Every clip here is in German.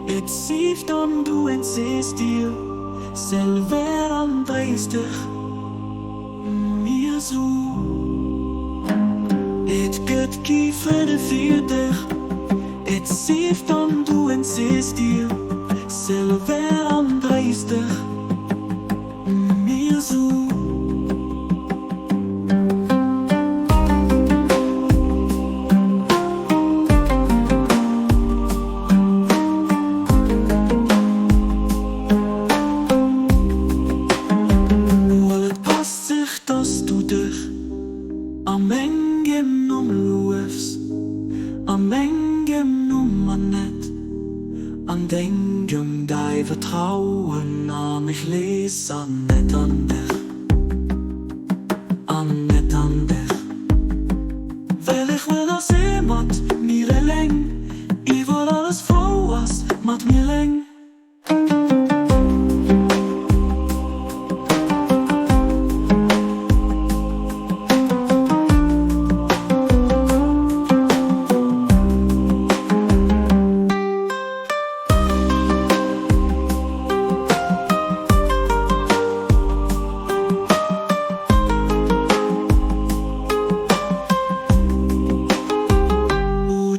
Het ziet om du en zes dir, selber andreistig, mir so. Het get kieferde vierdig, het ziet om du en zes dir, selber andreistig, mir so. Am engem umlaufst, am engem man net, an dengem dei Vertrauen an mich les an net an dich, an net an dich. Weil ich will das mat mir leng, ich will alles voras mat mir leng.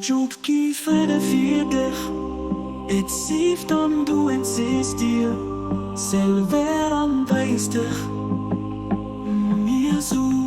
Jubki fede vierdig, het zieft om du en zes dir, selber andreistig, mir so.